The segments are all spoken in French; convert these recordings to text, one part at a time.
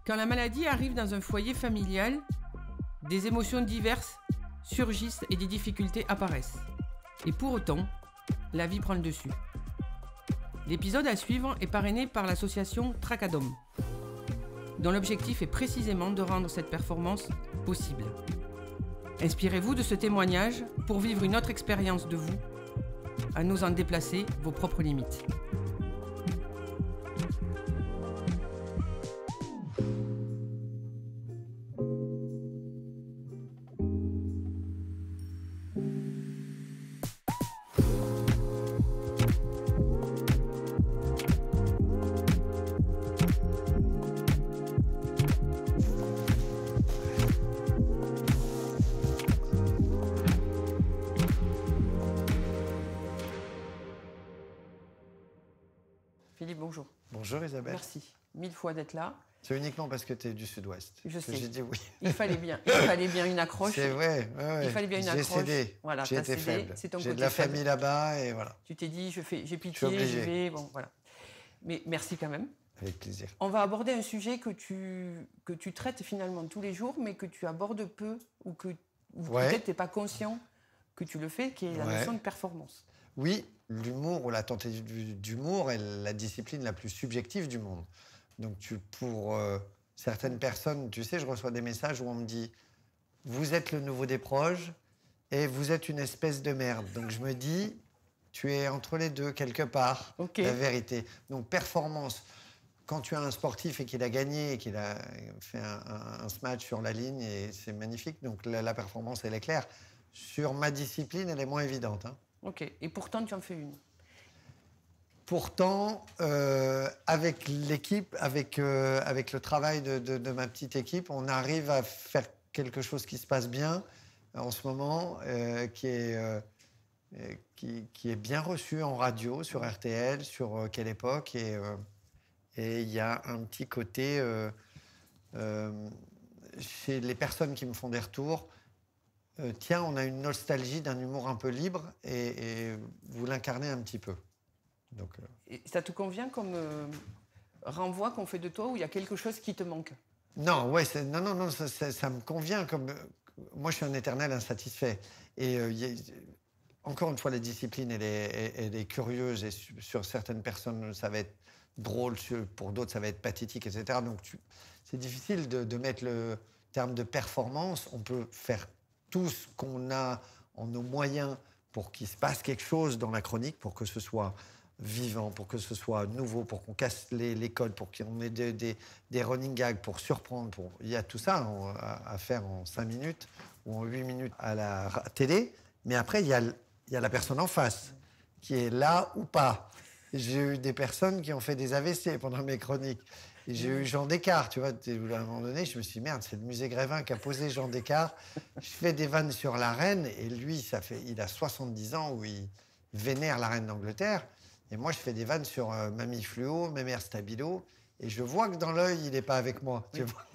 Quand la maladie arrive dans un foyer familial, des émotions diverses surgissent et des difficultés apparaissent. Et pour autant, la vie prend le dessus. L'épisode à suivre est parrainé par l'association Tracadom, dont l'objectif est précisément de rendre cette performance possible. Inspirez-vous de ce témoignage pour vivre une autre expérience de vous, en osant déplacer vos propres limites. Philippe, bonjour. Bonjour Isabelle. Merci 1000 fois d'être là. C'est uniquement parce que tu es du sud-ouest. Je sais. J'ai dit oui. Il fallait bien une accroche. C'est vrai. Ouais. Il fallait bien une accroche. J'ai cédé. Voilà, j'ai été faible. J'ai de la famille là-bas et voilà. Tu t'es dit, j'ai pitié, j'y vais. Bon, voilà. Mais merci quand même. Avec plaisir. On va aborder un sujet que tu traites finalement tous les jours, mais que tu abordes peu ou peut-être tu n'es pas conscient que tu le fais, qui est la notion de performance. Oui, l'humour ou la tentative d'humour est la discipline la plus subjective du monde. Donc pour certaines personnes, tu sais, je reçois des messages où on me dit « Vous êtes le nouveau des proches et vous êtes une espèce de merde ». Donc je me dis « Tu es entre les deux quelque part, la vérité ». Donc performance, quand tu as un sportif et qu'il a gagné et qu'il a fait un match sur la ligne, et c'est magnifique, donc la performance, elle est claire. Sur ma discipline, elle est moins évidente. Hein. Ok, et pourtant tu en fais une. Pourtant, avec l'équipe, avec le travail de ma petite équipe, on arrive à faire quelque chose qui se passe bien en ce moment, qui est bien reçu en radio, sur RTL, sur Quelle époque, et il y a un petit côté chez les personnes qui me font des retours. Tiens, on a une nostalgie d'un humour un peu libre et vous l'incarnez un petit peu. Donc, et ça te convient comme renvoi qu'on fait de toi ou il y a quelque chose qui te manque? Non, non, ça me convient. Moi, je suis un éternel insatisfait. Et encore une fois, la discipline, elle est curieuse. Et sur certaines personnes, ça va être drôle. Pour d'autres, ça va être pathétique, etc. Donc, c'est difficile de mettre le terme de performance. On peut faire tout ce qu'on a en nos moyens pour qu'il se passe quelque chose dans la chronique, pour que ce soit vivant, pour que ce soit nouveau, pour qu'on casse les codes, pour qu'on ait des running gags, pour surprendre. Il y a tout ça à faire en 5 minutes ou en 8 minutes à la télé. Mais après, il y a la personne en face, qui est là ou pas. J'ai eu des personnes qui ont fait des AVC pendant mes chroniques. Et j'ai eu Jean Descartes, tu vois. À un moment donné, je me suis dit, merde, c'est le musée Grévin qui a posé Jean Descartes. Je fais des vannes sur la reine, et lui, il a 70 ans où il vénère la reine d'Angleterre. Et moi, je fais des vannes sur Mamie Fluo, Mémère Stabilo, et je vois que dans l'œil, il n'est pas avec moi. Tu vois.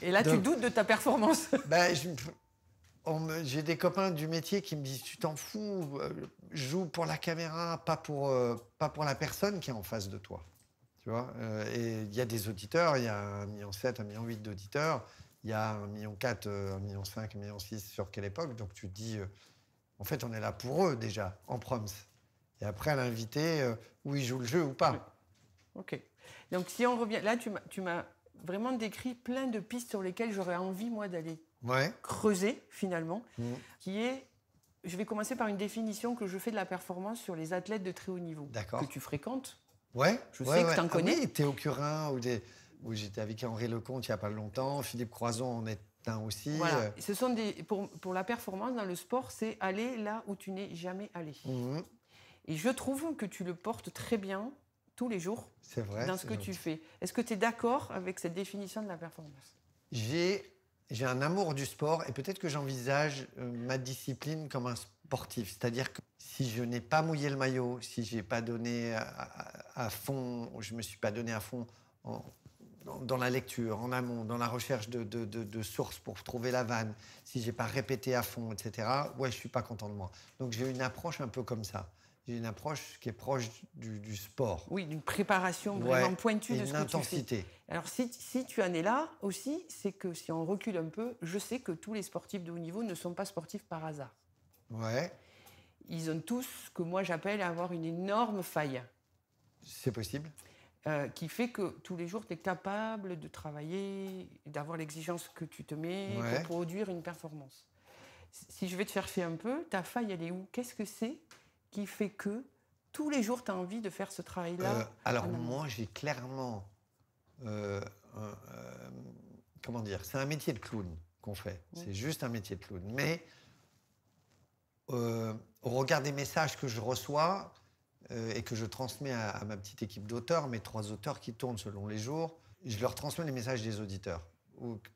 Et là, donc, tu doutes de ta performance. J'ai des copains du métier qui me disent « Tu t'en fous, joue pour la caméra, pas pour la personne qui est en face de toi. » Tu vois, et il y a des auditeurs, il y a 1,7 million, 1,8 million d'auditeurs, il y a 1,4 million, 1,5 million, 1,6 million sur Quelle époque. Donc tu te dis, en fait, on est là pour eux déjà, en proms. Et après, à l'invité, où il joue le jeu ou pas. Oui. Ok. Donc si on revient, là, tu m'as vraiment décrit plein de pistes sur lesquelles j'aurais envie, moi, d'aller creuser, finalement, qui est... Je vais commencer par une définition que je fais de la performance sur les athlètes de très haut niveau. D'accord. Que tu fréquentes. Ouais. Je sais que tu en connais. Oui, Théo Curin, où j'étais avec Henri Lecomte il n'y a pas longtemps. Philippe Croison en est un aussi. Voilà. Ce sont pour la performance dans le sport, c'est aller là où tu n'es jamais allé. Et je trouve que tu le portes très bien tous les jours dans ce que tu fais. Est-ce que tu es d'accord avec cette définition de la performance? J'ai un amour du sport et peut-être que j'envisage ma discipline comme un sportif. C'est-à-dire que si je n'ai pas mouillé le maillot, si je n'ai pas donné à fond, je ne me suis pas donné à fond dans la lecture, en amont, dans la recherche de sources pour trouver la vanne, si je n'ai pas répété à fond, etc., ouais, je ne suis pas content de moi. Donc j'ai une approche un peu comme ça. j'ai une approche qui est proche du sport. Oui, d'une préparation vraiment pointue de ce que intensité. tu fais. Alors, si tu en es là aussi, c'est que si on recule un peu, je sais que tous les sportifs de haut niveau ne sont pas sportifs par hasard. Ouais. Ils ont tous ce que moi j'appelle avoir une énorme faille. C'est possible. Qui fait que tous les jours, tu es capable de travailler, d'avoir l'exigence que tu te mets pour produire une performance. Si je vais te chercher un peu, ta faille, elle est où? Qu'est-ce que c'est qui fait que tous les jours, tu as envie de faire ce travail-là? Alors moi, j'ai clairement... comment dire? C'est un métier de clown qu'on fait. C'est juste un métier de clown. Mais au regard des messages que je reçois et que je transmets à ma petite équipe d'auteurs, mes 3 auteurs qui tournent selon les jours, je leur transmets les messages des auditeurs.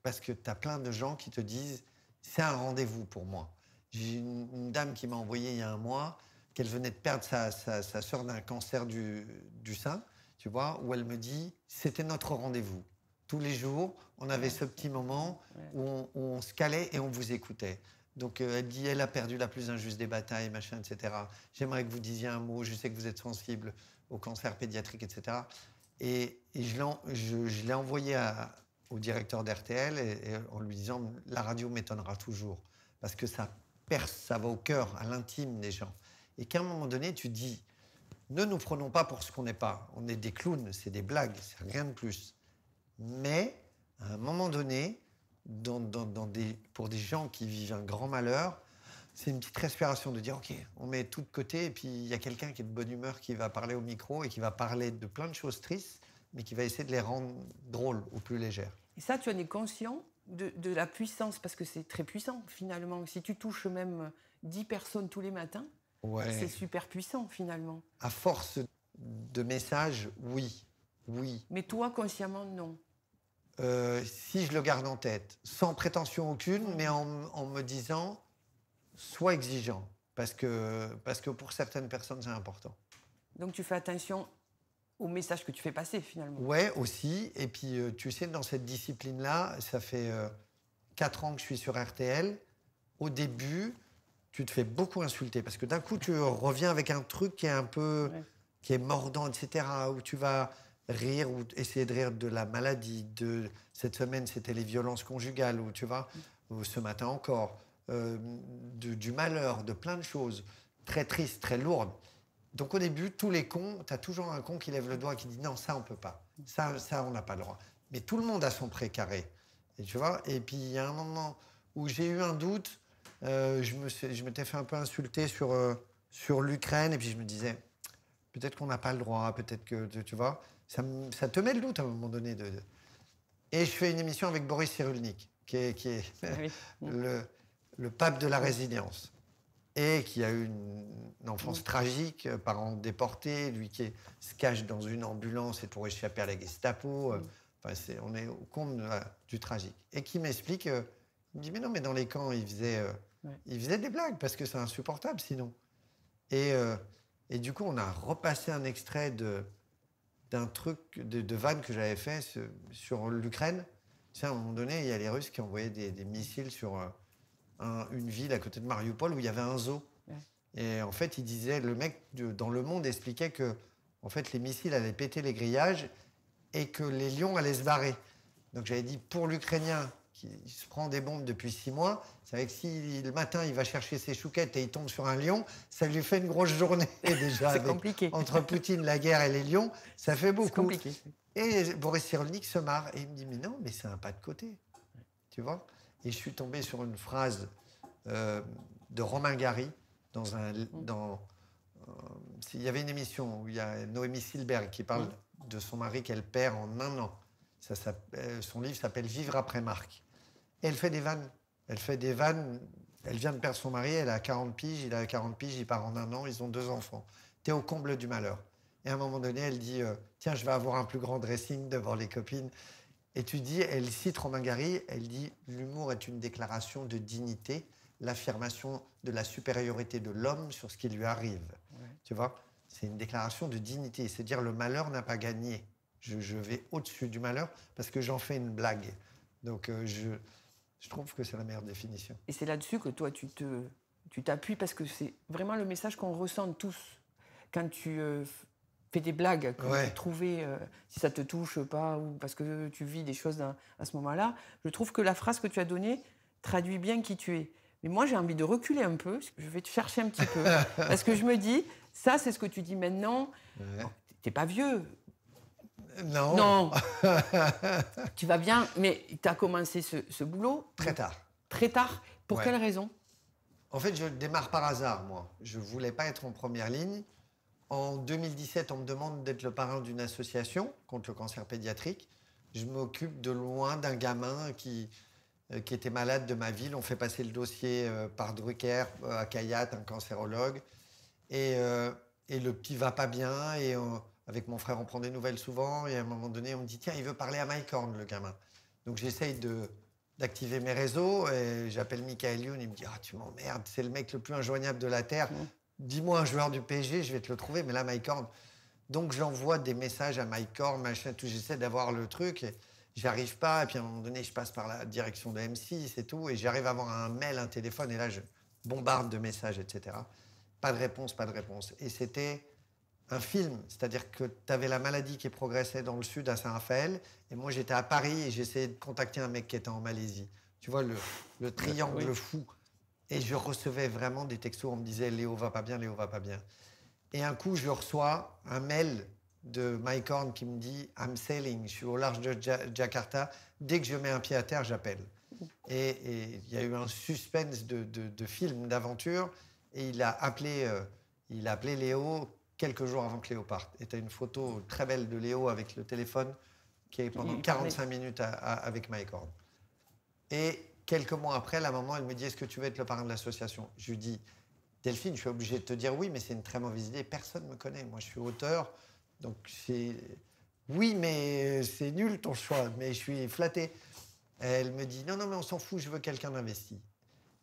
Parce que tu as plein de gens qui te disent « c'est un rendez-vous pour moi ». J'ai une dame qui m'a envoyé il y a un mois qu'elle venait de perdre sa sœur d'un cancer du sein, tu vois, où elle me dit « c'était notre rendez-vous ». Tous les jours, on avait ce petit moment où on se calait et on vous écoutait. Donc elle dit, elle a perdu la plus injuste des batailles, machin, etc. J'aimerais que vous disiez un mot, je sais que vous êtes sensible au cancer pédiatrique, etc. Et je l'ai envoyé au directeur d'RTL et en lui disant, la radio m'étonnera toujours, parce que ça perce, ça va au cœur, à l'intime des gens. Et qu'à un moment donné, tu dis, ne nous prenons pas pour ce qu'on n'est pas. On est des clowns, c'est des blagues, c'est rien de plus. Mais à un moment donné, pour des gens qui vivent un grand malheur, c'est une petite respiration de dire ok, on met tout de côté et puis il y a quelqu'un qui est de bonne humeur qui va parler au micro et qui va parler de plein de choses tristes, mais qui va essayer de les rendre drôles ou plus légères. Et ça, tu en es conscient de la puissance, parce que c'est très puissant finalement. Si tu touches même 10 personnes tous les matins, c'est super puissant finalement. À force de messages, oui. Mais toi, consciemment, non. Si je le garde en tête, sans prétention aucune, mais en me disant, sois exigeant, parce que pour certaines personnes, c'est important. Donc tu fais attention au message que tu fais passer, finalement. Ouais, aussi. Et puis, tu sais, dans cette discipline-là, ça fait 4 ans que je suis sur RTL. Au début, tu te fais beaucoup insulter, parce que d'un coup, tu reviens avec un truc qui est un peu... qui est mordant, etc., où tu vas... rire ou essayer de rire de la maladie. Cette semaine, c'était les violences conjugales, ou tu vois, ou ce matin encore, du malheur, de plein de choses très tristes, très lourdes. Donc au début, tous les cons, tu as toujours un con qui lève le doigt et qui dit non, ça on peut pas, ça on n'a pas le droit. Mais tout le monde a son précaré. Et tu vois, et puis il y a un moment où j'ai eu un doute, je m'étais fait un peu insulter sur l'Ukraine, et puis je me disais peut-être qu'on n'a pas le droit, peut-être que tu vois. Ça te met le doute à un moment donné. Et je fais une émission avec Boris Cyrulnik, qui est le pape de la résilience, et qui a eu une enfance tragique, parents déportés, lui qui se cache dans une ambulance et pour échapper à la Gestapo. On est au comble du tragique. Et qui m'explique, il me dit, mais non, mais dans les camps, il faisait des blagues, parce que c'est insupportable sinon. Et du coup, on a repassé un extrait d'un truc de vanne que j'avais fait sur l'Ukraine. Tu sais, à un moment donné, il y a les Russes qui envoyaient des missiles sur une ville à côté de Mariupol où il y avait un zoo. Et en fait, il disait, le mec dans Le Monde expliquait que en fait, les missiles allaient péter les grillages et que les lions allaient se barrer. Donc j'avais dit, pour l'Ukrainien qui se prend des bombes depuis 6 mois, c'est vrai que si le matin il va chercher ses chouquettes et il tombe sur un lion, ça lui fait une grosse journée déjà. C'est compliqué. Entre Poutine, la guerre et les lions, ça fait beaucoup. C'est compliqué. Et Boris Cyrulnik se marre et il me dit, mais non, mais c'est un pas de côté. Tu vois? Et je suis tombé sur une phrase de Romain Gary il y avait une émission où il y a Noémie Silberg qui parle de son mari qu'elle perd en 1 an. Son livre s'appelle Vivre après Marc. Et elle fait des vannes. Elle vient de perdre son mari, elle a 40 piges, il a 40 piges, il part en 1 an, ils ont 2 enfants. T'es au comble du malheur. Et à un moment donné, elle dit tiens, je vais avoir un plus grand dressing devant les copines. Et tu dis, elle cite Romain Gary, elle dit l'humour est une déclaration de dignité, l'affirmation de la supériorité de l'homme sur ce qui lui arrive. Tu vois, c'est une déclaration de dignité. C'est dire le malheur n'a pas gagné. Je vais au-dessus du malheur parce que j'en fais une blague. Donc je trouve que c'est la meilleure définition. Et c'est là-dessus que toi, tu t'appuies, parce que c'est vraiment le message qu'on ressent tous. quand tu fais des blagues, quand Ouais. tu trouvais si ça te touche pas ou parce que tu vis des choses à ce moment-là, je trouve que la phrase que tu as donnée traduit bien qui tu es. Mais moi, j'ai envie de reculer un peu. Je vais te chercher un petit peu. Parce que je me dis, ça, c'est ce que tu dis maintenant. Ouais. Bon, t'es pas vieux. Non. Non, tu vas bien. Mais tu as commencé ce boulot Très tard. très tard. Pour Ouais. quelle raison? En fait, je démarre par hasard, moi. Je voulais pas être en première ligne. En 2017, on me demande d'être le parrain d'une association contre le cancer pédiatrique. Je m'occupe de loin d'un gamin qui était malade de ma ville. On fait passer le dossier par Drucker à Kayat, un cancérologue. Et le petit va pas bien. Et avec mon frère, on prend des nouvelles souvent. Et à un moment donné, on me dit, tiens, il veut parler à Mike Horn, le gamin. Donc j'essaye d'activer mes réseaux. Et j'appelle Michael Youn. Il me dit, ah, tu m'emmerdes, c'est le mec le plus injoignable de la Terre. Dis-moi un joueur du PSG, je vais te le trouver. Mais là, Mike Horn. Donc j'envoie des messages à Mike Horn, machin, tout. J'essaie d'avoir le truc. Et j'arrive pas. Et puis à un moment donné, je passe par la direction de M6 et tout. Et j'arrive à avoir un mail, un téléphone. Et là, je bombarde de messages, etc. Pas de réponse, pas de réponse. Et c'était un film. C'est-à-dire que tu avais la maladie qui progressait dans le sud, à Saint-Raphaël. Et moi, j'étais à Paris et j'essayais de contacter un mec qui était en Malaisie. Tu vois, le triangle fou. Et je recevais vraiment des textos. On me disait, Léo va pas bien, Léo va pas bien. Et un coup, je reçois un mail de Mike Horn qui me dit « I'm sailing », je suis au large de Jakarta. Dès que je mets un pied à terre, j'appelle. Et il y a eu un suspense de film, d'aventure. Et il a appelé Léo quelques jours avant que Léo parte. Et tu as une photo très belle de Léo avec le téléphone qui est pendant 45 minutes avec Mike Horn. Et quelques mois après, la maman, elle me dit « Est-ce que tu veux être le parrain de l'association ?» Je lui dis « Delphine, je suis obligé de te dire oui, mais c'est une très mauvaise idée. Personne ne me connaît. Moi, je suis auteur. Donc, oui, mais c'est nul ton choix. Mais je suis flatté. » Elle me dit non, mais on s'en fout. Je veux quelqu'un d'investi.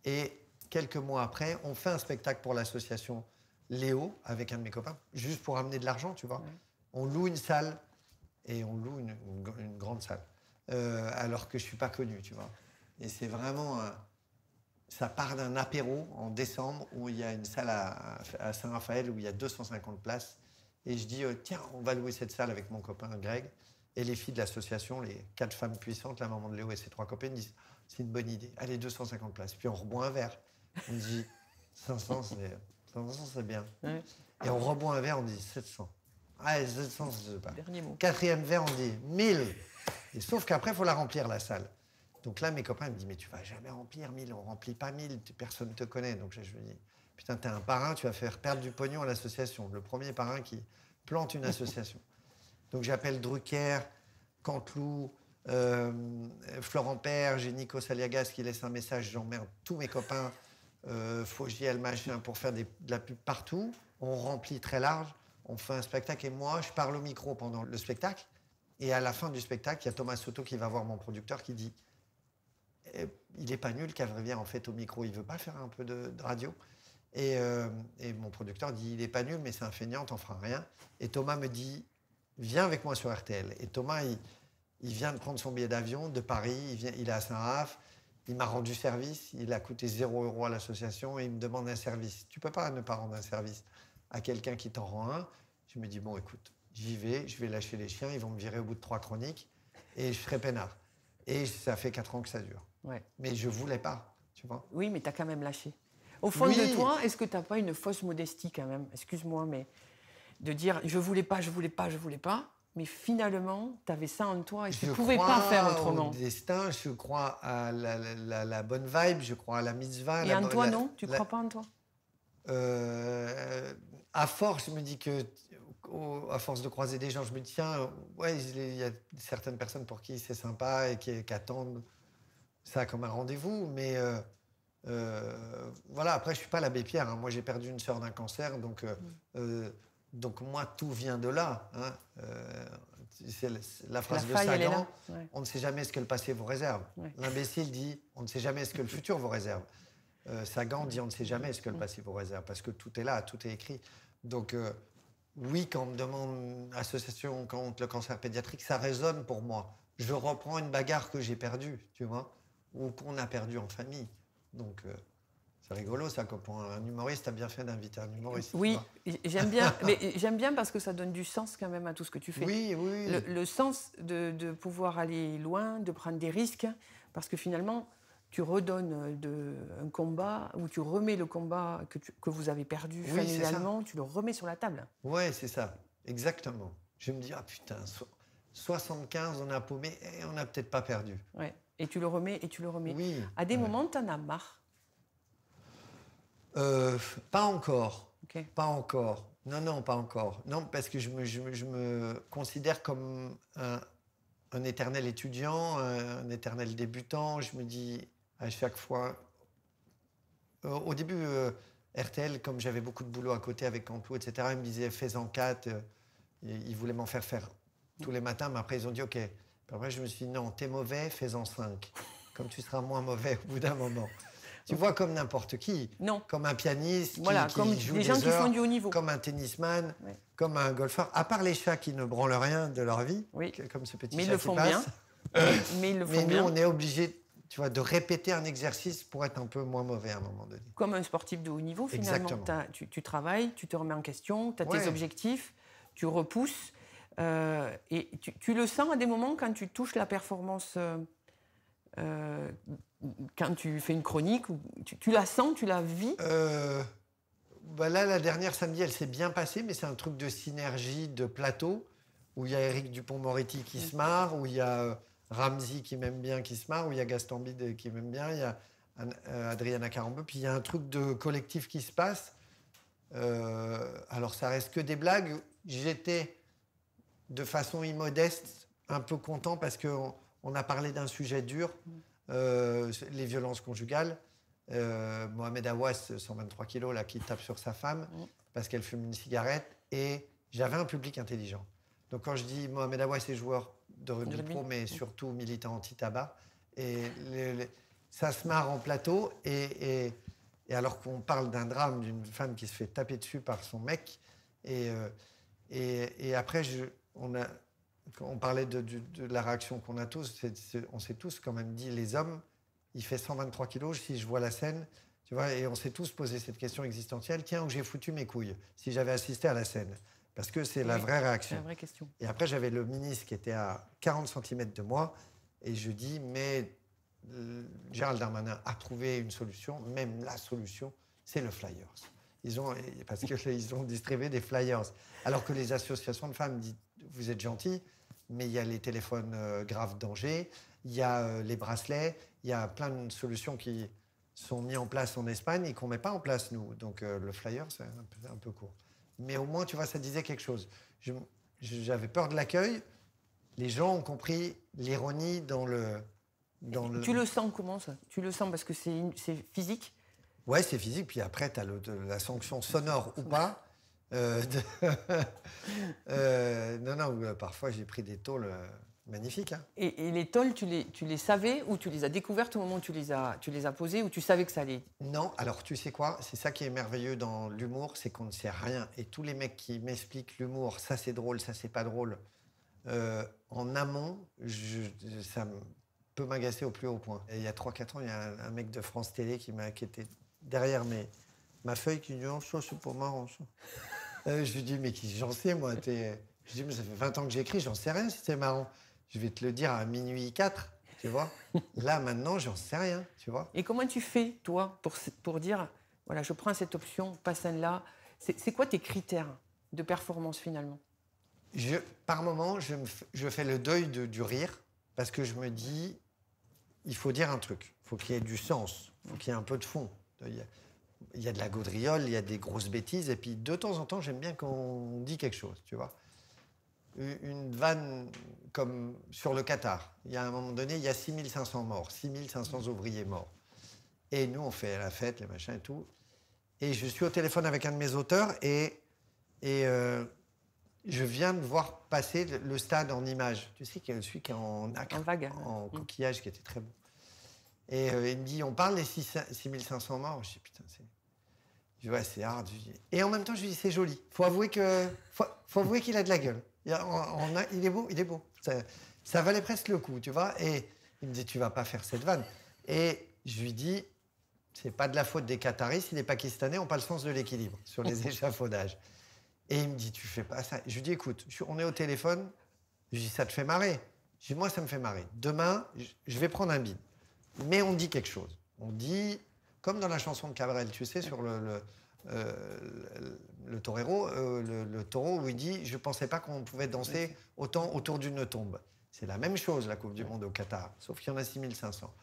Et quelques mois après, on fait un spectacle pour l'association Léo avec un de mes copains, juste pour amener de l'argent, tu vois. Ouais. On loue une salle et on loue une grande salle, alors que je suis pas connu, tu vois. Et c'est vraiment ça part d'un apéro en décembre où il y a une salle à Saint-Raphaël où il y a 250 places. Et je dis, tiens, on va louer cette salle avec mon copain Greg. Et les filles de l'association, les 4 femmes puissantes, la maman de Léo et ses 3 copines, disent, c'est une bonne idée. Allez, 250 places. Puis on reboit un verre. On dit, 500, c'est bien. Ouais. Et on reboit un verre, on dit 700. Allez, 700, c'est pas. Dernier mot. 4e verre, on dit 1000. Et sauf qu'après, il faut la remplir, la salle. Donc là, mes copains me disent, mais tu vas jamais remplir 1000, on remplit pas 1000, personne ne te connaît. Donc je me dis, putain, t'es un parrain, tu vas faire perdre du pognon à l'association. Le premier parrain qui plante une association. Donc j'appelle Drucker, Canteloup, Florent Père, j'ai Nico Saliagas qui laisse un message, j'emmerde tous mes copains, Fogiel, machin, pour faire de la pub partout. On remplit très large, on fait un spectacle et moi, je parle au micro pendant le spectacle. Et à la fin du spectacle, il y a Thomas Soto qui va voir mon producteur qui dit il n'est pas nul, Cavrivière, en fait, au micro, il ne veut pas faire un peu de radio. Et mon producteur dit il n'est pas nul, mais c'est un feignant, t'en feras rien. Et Thomas me dit viens avec moi sur RTL. Et Thomas, il vient de prendre son billet d'avion de Paris, il est à Saint-Raph, il m'a rendu service, il a coûté 0 € à l'association et il me demande un service. Tu ne peux pas ne pas rendre un service à quelqu'un qui t'en rend un. Je me dis bon, écoute, j'y vais, je vais lâcher les chiens, ils vont me virer au bout de 3 chroniques et je serai peinard. Et ça fait 4 ans que ça dure. Ouais. Mais je voulais pas, tu vois. Oui, mais tu as quand même lâché. Au fond de toi, est-ce que tu n'as pas une fausse modestie quand même? Excuse-moi, mais de dire je voulais pas, mais finalement, tu avais ça en toi et tu ne pouvais pas faire autrement. Je crois au destin, je crois à la bonne vibe, je crois à la mitzvah. Et en toi, non? Tu ne crois pas en toi? À force, je me dis que, à force de croiser des gens, je me dis tiens, ouais, il y a certaines personnes pour qui c'est sympa et qui attendent ça comme un rendez-vous, mais voilà. Après, je suis pas l'abbé Pierre. Hein. Moi, j'ai perdu une sœur d'un cancer, donc moi, tout vient de là. Hein. C'est la phrase de Sagan. Ouais. On ne sait jamais ce que le passé vous réserve. Ouais. L'imbécile dit on ne sait jamais ce que le futur vous réserve. Sagan dit on ne sait jamais ce que le passé vous réserve parce que tout est là, tout est écrit. Donc oui, quand on me demande association contre le cancer pédiatrique, ça résonne pour moi. Je reprends une bagarre que j'ai perdue, tu vois, ou qu'on a perdue en famille. Donc C'est rigolo, ça, que pour un humoriste, tu as bien fait d'inviter un humoriste. Oui, j'aime bien, mais j'aime bien parce que ça donne du sens quand même à tout ce que tu fais. Oui, oui. Le sens de pouvoir aller loin, de prendre des risques, parce que finalement, tu redonnes un combat, ou tu remets le combat que vous avez perdu familialement, tu le remets sur la table. Ouais, c'est ça, exactement. Je me dis, ah putain, 75, on a paumé, et on n'a peut-être pas perdu. Ouais. Et tu le remets, et tu le remets. Oui. À des moments, tu en as marre. Pas encore. Okay. Pas encore. Non, pas encore. Non, parce que je me considère comme un éternel étudiant, un éternel débutant. Je me dis à chaque fois... au début, RTL, comme j'avais beaucoup de boulot à côté avec Cantou, etc., ils me disaient « fais-en 4 ». Ils voulaient m'en faire tous les matins, mais après, ils ont dit « ok ». Puis après, je me suis dit « non, t'es mauvais, fais-en 5 ». Comme tu seras moins mauvais au bout d'un moment. Tu vois, comme n'importe qui. Non. Comme un pianiste voilà, qui comme joue des gens des qui heures, font du haut niveau. comme un tennisman, ouais. Comme un golfeur. À part les chats qui ne branlent rien de leur vie, oui. Comme ce petit mais chat ils le font bien. Mais ils le font mais bien. nous, on est obligés, tu vois, de répéter un exercice pour être un peu moins mauvais à un moment donné. Comme un sportif de haut niveau, finalement. Tu travailles, tu te remets en question, tu as tes objectifs, tu repousses. Et tu le sens à des moments quand tu touches la performance... quand tu fais une chronique, tu la sens, tu la vis bah là, la dernière samedi, elle s'est bien passée, mais c'est un truc de synergie, de plateau, où il y a Éric Dupond-Moretti qui se marre, où il y a Ramzy qui m'aime bien, qui se marre, où il y a Gaston Bide qui m'aime bien, il y a Adriana Carambeu, puis il y a un truc de collectif qui se passe. Alors, ça reste que des blagues. J'étais, de façon immodeste, un peu content parce qu'on a parlé d'un sujet dur, les violences conjugales. Mohamed Awas, 123 kilos, là, qui tape sur sa femme parce qu'elle fume une cigarette. Et j'avais un public intelligent. Donc quand je dis Mohamed Awas est joueur de rugby pro, mais surtout militant anti-tabac, et ça se marre en plateau. Et alors qu'on parle d'un drame d'une femme qui se fait taper dessus par son mec. Et après, on parlait de la réaction qu'on a tous. On s'est tous quand même dit, les hommes, il fait 123 kilos, si je vois la scène, tu vois, et on s'est tous posé cette question existentielle, tiens, où j'ai foutu mes couilles, si j'avais assisté à la scène. Parce que c'est la vraie réaction. C'est la vraie question. Et après, j'avais le ministre qui était à 40 cm de moi, et je dis, mais Gérald Darmanin a trouvé une solution, même la solution, c'est le Flyers. Parce qu'ils ont distribué des Flyers. Alors que les associations de femmes disent, vous êtes gentils, mais il y a les téléphones graves danger, il y a les bracelets, il y a plein de solutions qui sont mises en place en Espagne et qu'on ne met pas en place, nous. Donc le flyer, c'est un peu court. Mais au moins, tu vois, ça disait quelque chose. J'avais peur de l'accueil. Les gens ont compris l'ironie dans le... Tu le sens comment, ça? Tu le sens parce que c'est physique? Ouais, c'est physique. Puis après, tu as la sanction sonore ou pas. Non, parfois, j'ai pris des tôles... magnifique. Hein. Et les tôles, tu les savais ou tu les as découvertes au moment où tu les as posées ou tu savais que ça allait? Non, alors tu sais quoi? C'est ça qui est merveilleux dans l'humour, c'est qu'on ne sait rien. Et tous les mecs qui m'expliquent l'humour, ça c'est drôle, ça c'est pas drôle, en amont, ça peut m'agacer au plus haut point. Et il y a 3-4 ans, il y a un mec de France Télé qui était derrière ma feuille qui dit « Oh, ça c'est pas marrant, ça. » Je lui dis « Mais j'en sais, moi. » Je lui dis « Mais ça fait 20 ans que j'écris, j'en sais rien si c'est marrant. » Je vais te le dire à minuit 4, tu vois. Là, maintenant, j'en sais rien, tu vois. Et comment tu fais, toi, pour dire, voilà, je prends cette option, pas celle-là. C'est quoi tes critères de performance, finalement? Par moment, je fais le deuil du rire, parce que je me dis, il faut dire un truc. Il faut qu'il y ait du sens, il faut qu'il y ait un peu de fond. Il y a de la gaudriole, il y a des grosses bêtises, et puis de temps en temps, j'aime bien qu'on dit quelque chose, tu vois. Une vanne comme sur le Qatar. Il y a un moment donné, il y a 6500 morts, 6500 ouvriers morts. Et nous, on fait la fête, les machins et tout. Et je suis au téléphone avec un de mes auteurs et je viens de voir passer le stade en images. Tu sais, celui qui est en nacre, en coquillage, qui était très beau. Et il me dit, on parle des 6500 morts. Je dis, putain, je dis, ouais, c'est hard. Et en même temps, je lui dis, c'est joli. Faut avouer qu'il a de la gueule. Il est beau. Ça valait presque le coup, tu vois. Et il me dit, tu vas pas faire cette vanne. Et je lui dis, c'est pas de la faute des Qataris si les Pakistanais n'ont pas le sens de l'équilibre sur les échafaudages. Et il me dit, tu fais pas ça. Je lui dis, écoute, on est au téléphone. Je lui dis, ça te fait marrer? Je dis, moi, ça me fait marrer. Demain, je vais prendre un bide. Mais on dit quelque chose. On dit, comme dans la chanson de Cabrel, tu sais, sur le torero, le taureau, où il dit, je pensais pas qu'on pouvait danser autant autour d'une tombe. C'est la même chose, la Coupe du Monde au Qatar, sauf qu'il y en a 6500.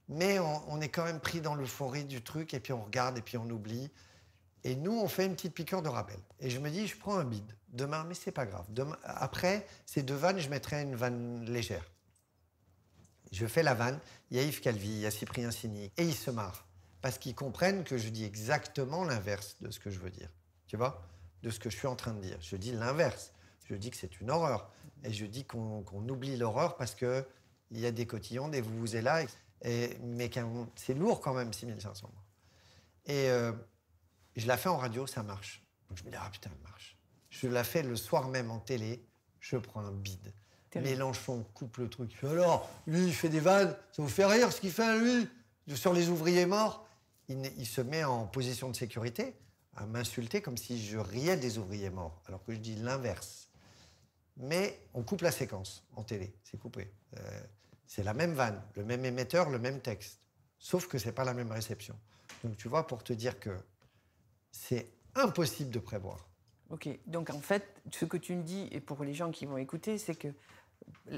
Mais on est quand même pris dans l'euphorie du truc, et puis on regarde, et puis on oublie. Et nous, on fait une petite piqûre de rappel. Et je me dis, je prends un bide. Demain, mais c'est pas grave. Demain, après, ces 2 vannes, je mettrai une vanne légère. Je fais la vanne. Il y a Yves Calvi, il y a Cyprien Sini. Et ils se marrent. Parce qu'ils comprennent que je dis exactement l'inverse de ce que je veux dire. Tu vois? De ce que je suis en train de dire. Je dis l'inverse. Je dis que c'est une horreur. Et je dis qu'on oublie l'horreur parce qu'il y a des cotillons, des vuvuzelas. Mais c'est lourd quand même, 6500 morts. Et je la fais en radio, ça marche. Donc je me dis, ah putain, elle marche. Je la fais le soir même en télé, je prends un bide. Mélenchon coupe le truc. Alors, lui, il fait des vannes, ça vous fait rire ce qu'il fait, lui? Sur les ouvriers morts, il se met en position de sécurité à m'insulter comme si je riais des ouvriers morts, alors que je dis l'inverse. Mais on coupe la séquence en télé, c'est coupé. C'est la même vanne, le même émetteur, le même texte. Sauf que c'est pas la même réception. Donc tu vois, pour te dire que c'est impossible de prévoir. Ok, donc en fait, ce que tu me dis, et pour les gens qui vont écouter, c'est que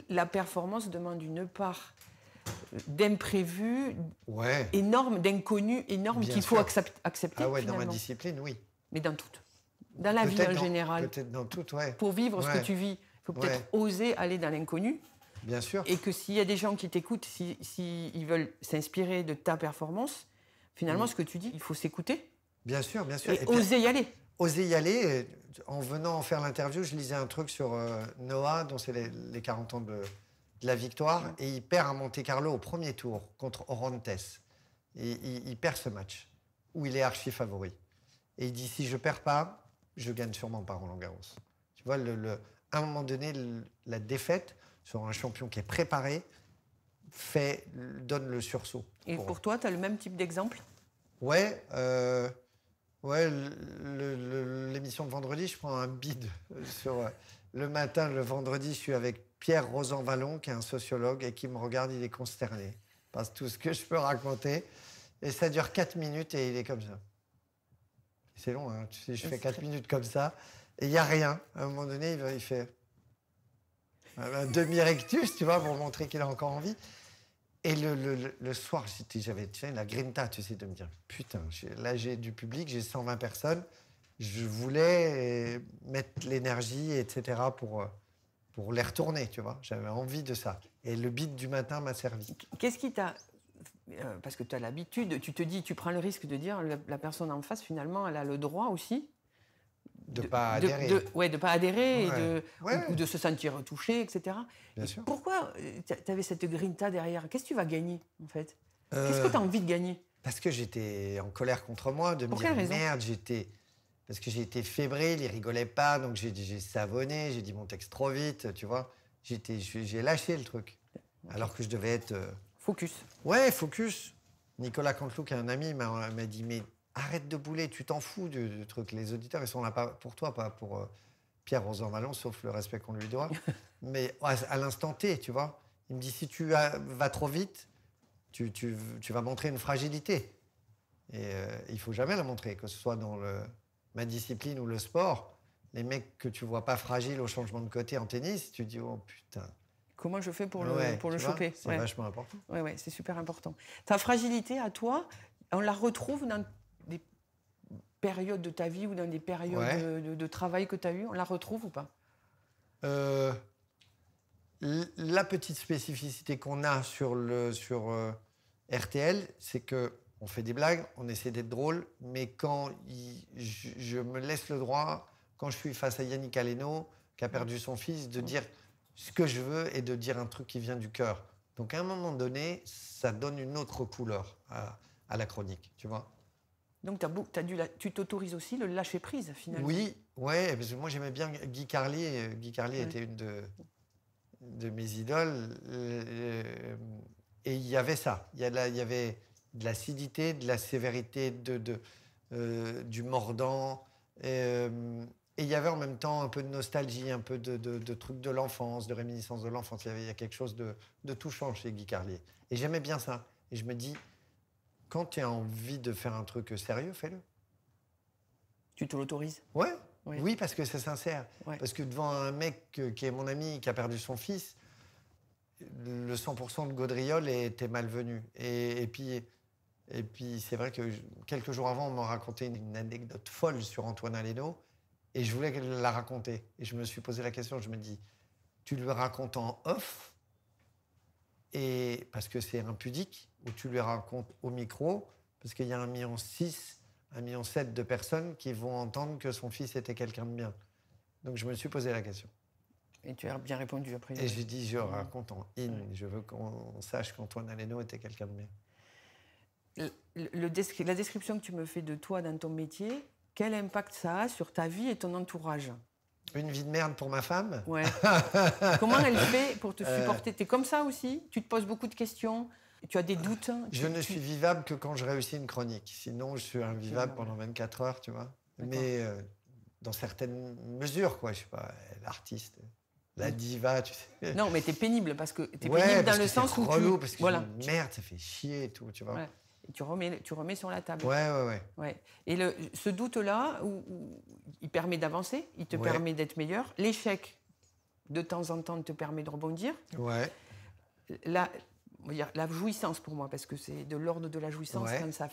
la performance demande une part d'imprévu énorme, d'inconnu énorme qu'il faut accepter. Ah ouais, dans ma discipline, oui. Mais dans toutes. Dans la vie en général. Peut-être dans toutes, ouais. Pour vivre ce que tu vis, il faut peut-être oser aller dans l'inconnu. Bien sûr. Et que s'il y a des gens qui t'écoutent, s'ils veulent s'inspirer de ta performance, finalement, ce que tu dis, il faut s'écouter. Bien sûr, bien sûr. Et oser y aller. Oser y aller. En venant faire l'interview, je lisais un truc sur Noah, dont c'est les 40 ans de la victoire, et il perd à Monte-Carlo au premier tour contre Orantes. Et il perd ce match, où il est archi favori. Et il dit, si je perds pas, je gagne sûrement pas Roland-Garros. Tu vois, à un moment donné, la défaite sur un champion qui est préparé donne le sursaut. Et pour toi, tu as le même type d'exemple? Ouais, l'émission de vendredi, je prends un bide sur le matin, le vendredi, je suis avec Pierre Rosanvallon, qui est un sociologue, et qui me regarde, il est consterné par tout ce que je peux raconter. Et ça dure 4 minutes et il est comme ça. C'est long, hein, tu sais, je fais 4 minutes comme ça, et il n'y a rien. À un moment donné, il fait un demi-rectus, tu vois, pour montrer qu'il a encore envie. Et le soir, j'avais la grinta, tu sais, de me dire, putain, là j'ai du public, j'ai 120 personnes, je voulais mettre l'énergie, etc., pour les retourner, tu vois. J'avais envie de ça. Et le beat du matin m'a servi. Qu'est-ce qui t'a... parce que tu as l'habitude, tu te dis, tu prends le risque de dire, la personne en face, finalement, elle a le droit aussi... De ne pas adhérer. De pas adhérer, ou de se sentir touché, etc. Bien sûr. Pourquoi tu avais cette grinta derrière? Qu'est-ce que tu vas gagner, en fait? Qu'est-ce que tu as envie de gagner? Parce que j'étais en colère contre moi, de me dire, merde, parce que j'ai été fébrile, il rigolait pas, donc j'ai savonné, j'ai dit mon texte trop vite, tu vois. J'ai lâché le truc, alors que je devais être... Focus. Ouais, focus. Nicolas Canteloup, qui est un ami, m'a dit, mais arrête de bouler, tu t'en fous du truc. Les auditeurs, ils sont là pas pour toi, pas pour Pierre Rosanvallon, sauf le respect qu'on lui doit. Mais à l'instant T, tu vois. Il me dit, si tu vas trop vite, tu vas montrer une fragilité. Et il faut jamais la montrer, que ce soit dans ma discipline ou le sport. Les mecs que tu vois pas fragiles au changement de côté en tennis, tu dis, oh putain. Comment je fais pour le choper? C'est vachement important. Ouais, c'est super important. Ta fragilité à toi, on la retrouve dans des périodes de ta vie ou dans des périodes de travail que tu as eues, on la retrouve ou pas? La petite spécificité qu'on a sur RTL, c'est qu'on fait des blagues, on essaie d'être drôle, mais quand je me laisse le droit, quand je suis face à Yannick Aleno, qui a perdu son fils, de dire ce que je veux et de dire un truc qui vient du cœur. Donc à un moment donné, ça donne une autre couleur à la chronique, tu vois. Donc tu t'autorises aussi le lâcher-prise, finalement. Oui, ouais, parce que moi j'aimais bien Guy Carlier. Guy Carlier était une de mes idoles. Et il y avait ça. Il y de l'acidité, de la sévérité, du mordant. Et il y avait en même temps un peu de nostalgie, un peu de trucs de l'enfance, de réminiscence de l'enfance. Il y a quelque chose de touchant chez Guy Carlier. Et j'aimais bien ça. Et je me dis, quand tu as envie de faire un truc sérieux, fais-le. Tu te l'autorises? Ouais. Oui. Oui, parce que c'est sincère. Ouais. Parce que devant un mec qui est mon ami, qui a perdu son fils, le 100% de gaudriole était malvenu. Et puis c'est vrai que quelques jours avant, on m'a raconté une anecdote folle sur Antoine Aleno. Et je voulais la raconter. Et je me suis posé la question, je me dis, tu lui racontes en off, et parce que c'est impudique, ou tu lui racontes au micro, parce qu'il y a 1,6 million, 1,7 million de personnes qui vont entendre que son fils était quelqu'un de bien. Donc je me suis posé la question. Et tu as bien répondu après. Et j'ai dit, je raconte en in, je veux qu'on sache qu'Antoine Aleno était quelqu'un de bien. La description que tu me fais de toi dans ton métier, quel impact ça a sur ta vie et ton entourage? Une vie de merde pour ma femme. Ouais. Comment elle fait pour te supporter? T'es comme ça aussi? Tu te poses beaucoup de questions? Tu as des doutes? Je ne suis vivable que quand je réussis une chronique. Sinon, je suis invivable pendant 24 heures, tu vois. Mais dans certaines mesures, quoi. Je sais pas, l'artiste, la diva, tu sais. Non, mais t'es pénible parce que t'es pénible dans le sens où relou, parce que voilà. Merde, ça fait chier et tout, tu vois. Ouais. Et tu remets sur la table. Ouais. Et ce doute-là, il permet d'avancer, il te permet d'être meilleur. L'échec, de temps en temps, te permet de rebondir. Ouais. La jouissance pour moi, parce que c'est de l'ordre de la jouissance, quand ça,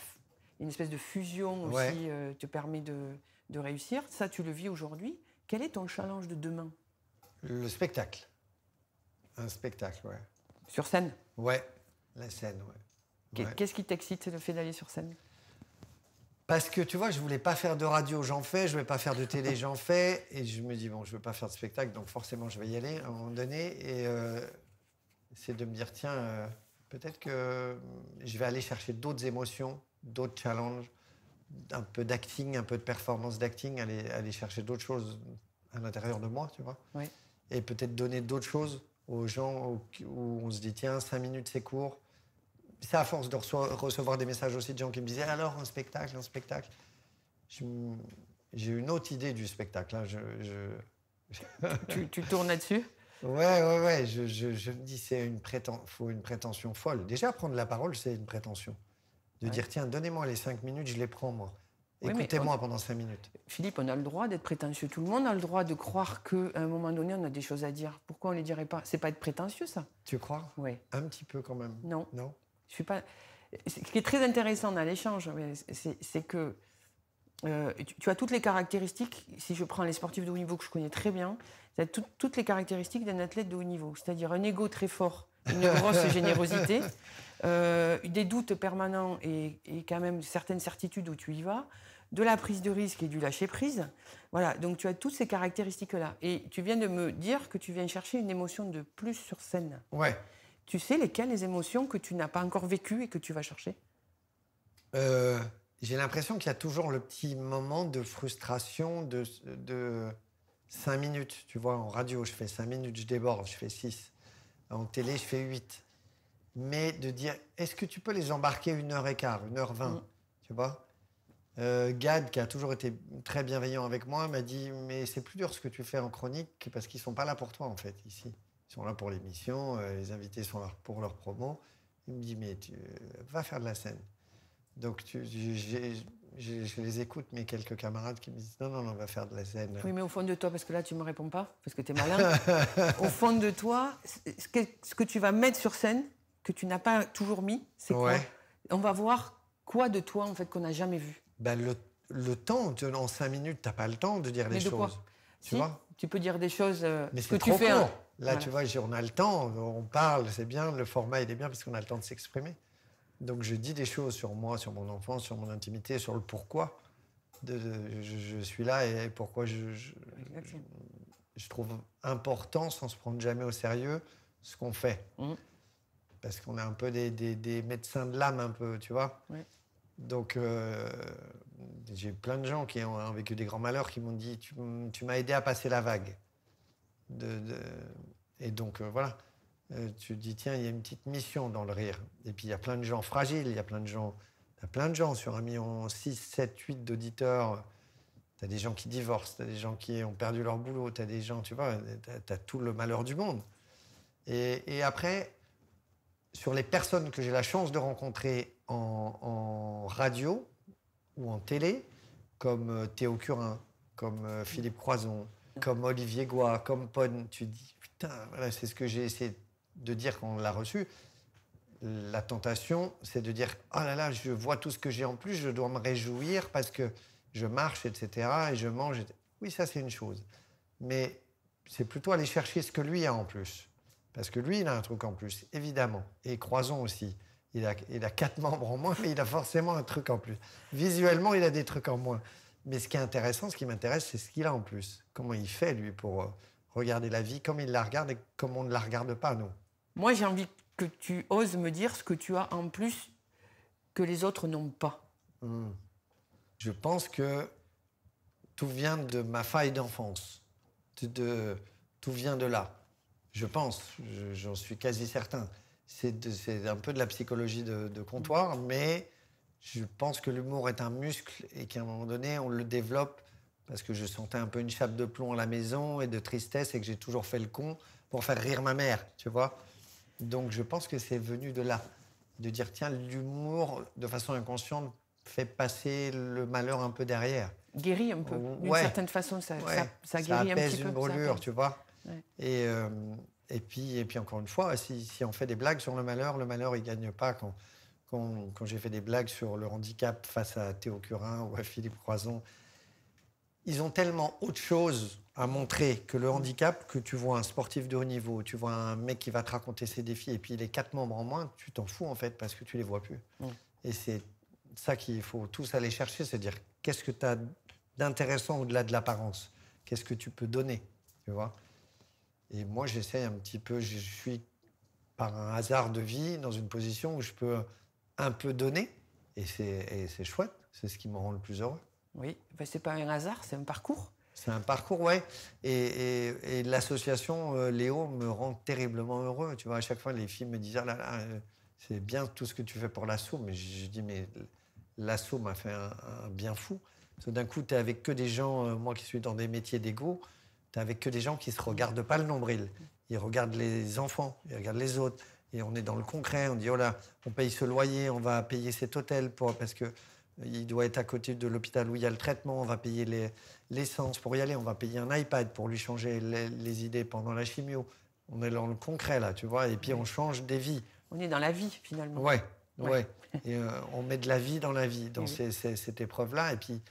une espèce de fusion aussi te permet de réussir. Ça, tu le vis aujourd'hui. Quel est ton challenge de demain? Le spectacle. Un spectacle, ouais. Sur scène? Ouais, la scène, ouais. Qu'est-ce qui t'excite, le fait d'aller sur scène? Parce que, tu vois, je voulais pas faire de radio, j'en fais. Je voulais pas faire de télé, j'en fais. Et je me dis, bon, je veux pas faire de spectacle, donc forcément, je vais y aller à un moment donné. Et c'est de me dire, tiens, peut-être que je vais aller chercher d'autres émotions, d'autres challenges, un peu d'acting, un peu de performance d'acting, aller chercher d'autres choses à l'intérieur de moi, tu vois. Oui. Et peut-être donner d'autres choses aux gens où on se dit, tiens, 5 minutes, c'est court. C'est à force de recevoir des messages aussi de gens qui me disaient, alors, un spectacle. J'ai une autre idée du spectacle. Hein. Tu tournes là-dessus? Ouais. Je me dis, faut une prétention folle. Déjà, prendre la parole, c'est une prétention. De dire, tiens, donnez-moi les 5 minutes, je les prends, moi. Écoutez-moi pendant 5 minutes. Philippe, on a le droit d'être prétentieux. Tout le monde a le droit de croire qu'à un moment donné, on a des choses à dire. Pourquoi on ne les dirait pas? C'est pas être prétentieux, ça? Tu crois? Oui. Un petit peu, quand même. Non. Non? Je suis pas... Ce qui est très intéressant dans l'échange, c'est que tu as toutes les caractéristiques, si je prends les sportifs de haut niveau que je connais très bien, tu as toutes les caractéristiques d'un athlète de haut niveau, c'est-à-dire un ego très fort, une grosse générosité, des doutes permanents et quand même certaines certitudes où tu y vas, de la prise de risque et du lâcher-prise. Voilà, donc tu as toutes ces caractéristiques-là. Et tu viens de me dire que tu viens chercher une émotion de plus sur scène. Ouais. Tu sais lesquelles les émotions que tu n'as pas encore vécues et que tu vas chercher? J'ai l'impression qu'il y a toujours le petit moment de frustration de 5 minutes. Tu vois, en radio, je fais 5 minutes, je déborde, je fais 6. En télé, je fais 8. Mais de dire, est-ce que tu peux les embarquer 1h15, 1h20 Tu vois, Gad, qui a toujours été très bienveillant avec moi, m'a dit, mais c'est plus dur ce que tu fais en chronique parce qu'ils ne sont pas là pour toi, en fait, ici. Ils sont là pour l'émission, les invités sont là pour leur promo. Il me dit, mais va faire de la scène. Donc, je les écoute, mes quelques camarades qui me disent, non, on va faire de la scène. Oui, mais au fond de toi, parce que là, tu ne me réponds pas, parce que tu es malin. Au fond de toi, ce que tu vas mettre sur scène, que tu n'as pas toujours mis, c'est quoi? On va voir quoi de toi, en fait, qu'on n'a jamais vu? Le temps, en 5 minutes, tu n'as pas le temps de dire les choses. Quoi? Tu vois? Tu peux dire des choses mais que tu fais. Là, voilà. Tu vois, on a le temps, on parle, c'est bien, le format, il est bien parce qu'on a le temps de s'exprimer. Donc, je dis des choses sur moi, sur mon enfance, sur mon intimité, sur le pourquoi je suis là et pourquoi je trouve important, sans se prendre jamais au sérieux, ce qu'on fait. Parce qu'on est un peu des médecins de l'âme, un peu, tu vois. Oui. Donc, j'ai plein de gens qui ont vécu des grands malheurs qui m'ont dit « Tu m'as aidé à passer la vague. » Et donc, voilà. tu te dis, tiens, il y a une petite mission dans le rire. Et puis, il y a plein de gens fragiles, il y a plein de gens sur 1,6 million, 7, 8 d'auditeurs. Tu as des gens qui divorcent, tu as des gens qui ont perdu leur boulot, tu as des gens, tu vois, tu as tout le malheur du monde. Et après, sur les personnes que j'ai la chance de rencontrer en radio ou en télé, comme Théo Curin, comme Philippe Croison, comme Olivier Goy, comme Pon, tu te dis, putain, voilà, c'est ce que j'ai essayé de dire quand on l'a reçu. La tentation, c'est de dire, oh là là, je vois tout ce que j'ai en plus, je dois me réjouir parce que je marche, etc., et je mange. Oui, ça, c'est une chose. Mais c'est plutôt aller chercher ce que lui a en plus. Parce que lui, il a un truc en plus, évidemment. Et Croison aussi. Il a 4 membres en moins, mais il a forcément un truc en plus. Visuellement, il a des trucs en moins. Mais ce qui est intéressant, ce qui m'intéresse, c'est ce qu'il a en plus. Comment il fait, lui, pour regarder la vie, comme il la regarde et comme on ne la regarde pas, nous. Moi, j'ai envie que tu oses me dire ce que tu as en plus que les autres n'ont pas. Je pense que tout vient de ma faille d'enfance. Tout vient de là. Je pense, j'en suis quasi certain. C'est un peu de la psychologie de comptoir, mais je pense que l'humour est un muscle et qu'à un moment donné, on le développe parce que je sentais un peu une chape de plomb à la maison et de tristesse et que j'ai toujours fait le con pour faire rire ma mère, tu vois. Donc je pense que c'est venu de là, de dire tiens, l'humour, de façon inconsciente, fait passer le malheur un peu derrière. Guérit un peu, d'une certaine façon, ça guérit un petit peu. Ça apaise une brûlure, tu vois. Ouais. Et puis, encore une fois, si on fait des blagues sur le malheur, il ne gagne pas. Quand j'ai fait des blagues sur le handicap face à Théo Curin ou à Philippe Croison, ils ont tellement autre chose à montrer que le handicap, que tu vois un sportif de haut niveau, tu vois un mec qui va te raconter ses défis, et puis les 4 membres en moins, tu t'en fous en fait, parce que tu les vois plus. Et c'est ça qu'il faut tous aller chercher, c'est dire qu'est-ce que tu as d'intéressant au-delà de l'apparence, qu'est-ce que tu peux donner, tu vois. Et moi, j'essaie un petit peu, je suis par un hasard de vie dans une position où je peux un peu donner, et c'est chouette, c'est ce qui me rend le plus heureux. Oui, ben, c'est pas un hasard, c'est un parcours. C'est un parcours, ouais. Et l'association Léo me rend terriblement heureux. Tu vois, à chaque fois, les filles me disent ah là là, c'est bien tout ce que tu fais pour l'asso. Mais je dis, mais l'asso m'a fait un bien fou. Parce que d'un coup, tu es avec que des gens, moi qui suis dans des métiers d'ego, tu es avec que des gens qui ne se regardent pas le nombril. Ils regardent les enfants, ils regardent les autres. Et on est dans le concret. On dit, oh là, on paye ce loyer, on va payer cet hôtel parce que il doit être à côté de l'hôpital où il y a le traitement, on va payer l'essence pour y aller, on va payer un iPad pour lui changer les idées pendant la chimio. On est dans le concret, là, tu vois, et puis on change des vies. On est dans la vie, finalement. Ouais. Et on met de la vie dans la vie, dans cette épreuve-là. Et puis,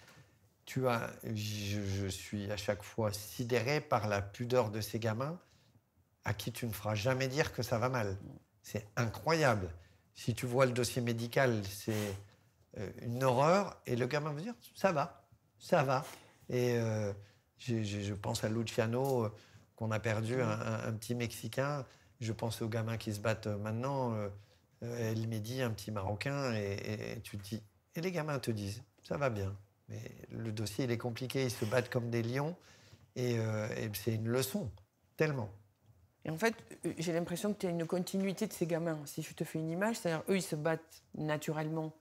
je suis à chaque fois sidéré par la pudeur de ces gamins à qui tu ne feras jamais dire que ça va mal. C'est incroyable. Si tu vois le dossier médical, c'est une horreur, et le gamin veut dire ça va. Et je pense à Luciano, qu'on a perdu, un petit Mexicain. Je pense aux gamins qui se battent maintenant, El Mehdi, un petit Marocain, et tu te dis, et les gamins te disent ça va bien, mais le dossier il est compliqué, ils se battent comme des lions, et c'est une leçon, tellement. Et en fait, j'ai l'impression que tu as une continuité de ces gamins. Si je te fais une image, c'est-à-dire eux ils se battent naturellement.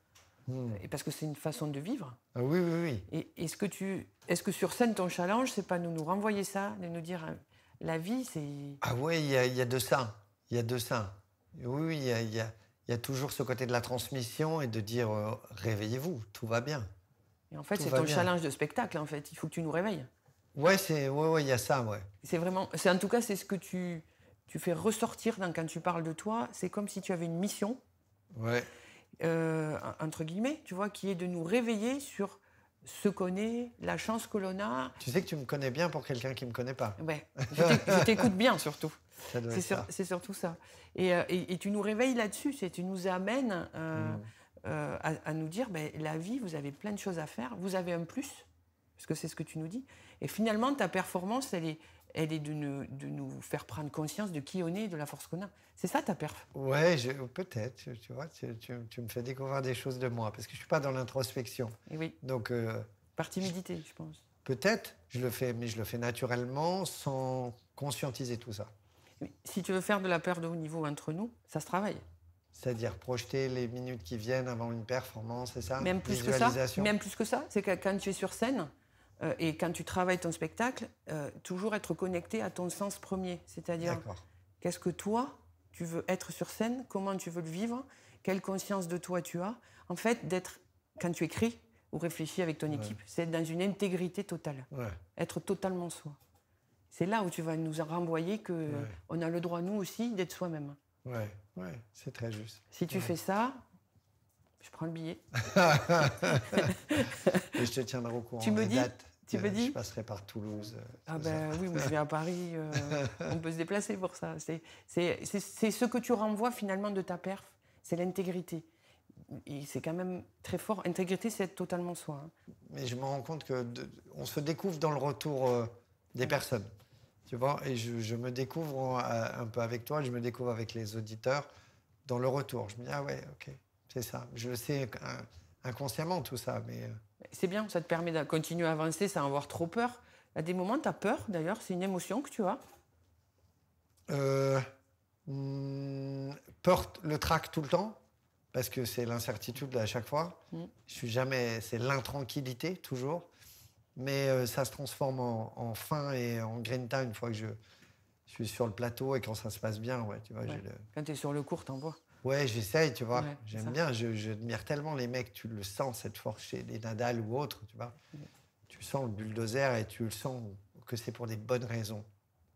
Et parce que c'est une façon de vivre. Ah oui. Et est-ce que sur scène, ton challenge, c'est pas nous renvoyer ça, de nous dire la vie, c'est... Ah oui, il y a de ça. Il y a de ça. Oui, il y a toujours ce côté de la transmission et de dire réveillez-vous, tout va bien. Et en fait, c'est ton challenge de spectacle, en fait. Il faut que tu nous réveilles. Ouais, il y a ça, ouais. En tout cas, c'est ce que tu fais ressortir quand tu parles de toi. C'est comme si tu avais une mission. Ouais. Entre guillemets, tu vois, qui est de nous réveiller sur ce qu'on est, la chance que l'on a. Tu sais que tu me connais bien pour quelqu'un qui ne me connaît pas. Ouais, je t'écoute bien, surtout. C'est surtout ça. Et tu nous réveilles là-dessus, tu nous amènes à nous dire, la vie, vous avez plein de choses à faire, vous avez un plus, parce que c'est ce que tu nous dis. Et finalement, ta performance, elle est de nous faire prendre conscience de qui on est et de la force qu'on a. C'est ça ta perf? Ouais, peut-être. Tu vois, tu me fais découvrir des choses de moi, parce que je ne suis pas dans l'introspection. Et oui. Donc, par timidité, je pense. Peut-être, mais je le fais naturellement, sans conscientiser tout ça. Si tu veux faire de la peur de haut niveau entre nous, ça se travaille. C'est-à-dire projeter les minutes qui viennent avant une performance, c'est ça? Même plus que ça. Même plus que ça. C'est que quand tu es sur scène et quand tu travailles ton spectacle, toujours être connecté à ton sens premier. C'est-à-dire, qu'est-ce que toi, tu veux être sur scène, comment tu veux le vivre, quelle conscience de toi tu as. En fait, quand tu écris ou réfléchis avec ton équipe, c'est être dans une intégrité totale. Être totalement soi. C'est là où tu vas nous renvoyer qu'on a le droit, nous aussi, d'être soi-même. Ouais, c'est très juste. Si tu fais ça, je prends le billet. Et je te tiendrai au courant. Tu me dis, je passerai par Toulouse. Oui, moi je vais à Paris. On peut se déplacer pour ça. C'est ce que tu renvoies finalement de ta perf, c'est l'intégrité. Et c'est quand même très fort. Intégrité, c'est être totalement soi. Mais je me rends compte qu'on se découvre dans le retour des personnes. Tu vois, et je me découvre un peu avec toi, je me découvre avec les auditeurs dans le retour. Je me dis, ah ouais, ok, c'est ça. Je le sais inconsciemment, tout ça. Mais c'est bien, ça te permet de continuer à avancer sans avoir trop peur. À des moments, tu as peur, d'ailleurs, c'est une émotion que tu as. Peur, le trac tout le temps, parce que c'est l'incertitude à chaque fois. C'est l'intranquillité, toujours. Mais ça se transforme en fin et en grinta une fois que je suis sur le plateau et quand ça se passe bien. Ouais, tu vois, Quand tu es sur le court, t'en vois. Ouais, j'essaye, tu vois. J'aime bien, j'admire tellement les mecs, tu le sens, cette force chez les Nadal ou autres, tu vois. Tu sens le bulldozer et tu le sens que c'est pour des bonnes raisons.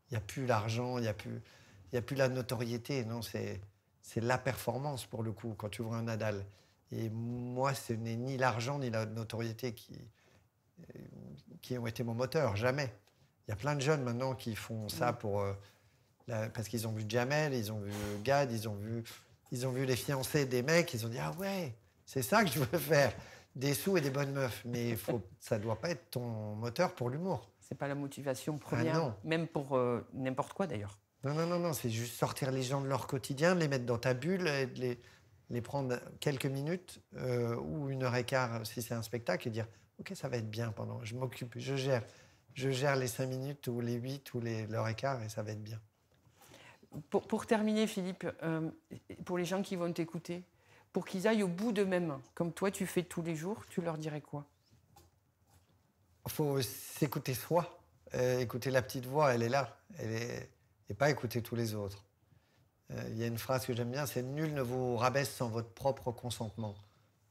Il n'y a plus l'argent, il n'y a plus la notoriété. Non, c'est la performance pour le coup, quand tu vois un Nadal. Et moi, ce n'est ni l'argent ni la notoriété qui ont été mon moteur, jamais. Il y a plein de jeunes maintenant qui font ça parce qu'ils ont vu Jamel, ils ont vu Gad, ils ont vu les fiancés des mecs, ils ont dit ah ouais, c'est ça que je veux faire, des sous et des bonnes meufs. Mais ça doit pas être ton moteur pour l'humour. C'est pas la motivation première, même pour n'importe quoi d'ailleurs. Non, c'est juste sortir les gens de leur quotidien, les mettre dans ta bulle, et les prendre quelques minutes ou 1h15 si c'est un spectacle et dire ok, ça va être bien pendant, je m'occupe, je gère les 5 minutes ou les 8 ou l'heure et quart et ça va être bien. Pour terminer, Philippe, pour les gens qui vont t'écouter, pour qu'ils aillent au bout d'eux-mêmes, comme toi tu fais tous les jours, tu leur dirais quoi? Il faut s'écouter soi, écouter la petite voix, elle est là, et pas écouter tous les autres. Il y a une phrase que j'aime bien, c'est « Nul ne vous rabaisse sans votre propre consentement ».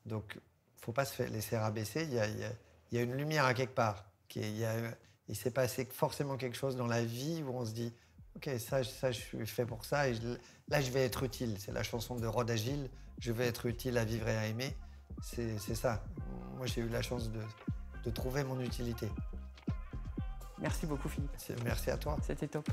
Donc, il ne faut pas se laisser rabaisser, il y a une lumière à quelque part. Il s'est passé forcément quelque chose dans la vie où on se dit « Ok, ça je suis fait pour ça, et là je vais être utile ». C'est la chanson de Rod Agile, « Je vais être utile à vivre et à aimer ». C'est ça. Moi, j'ai eu la chance de trouver mon utilité. Merci beaucoup, Philippe. Merci à toi. C'était top.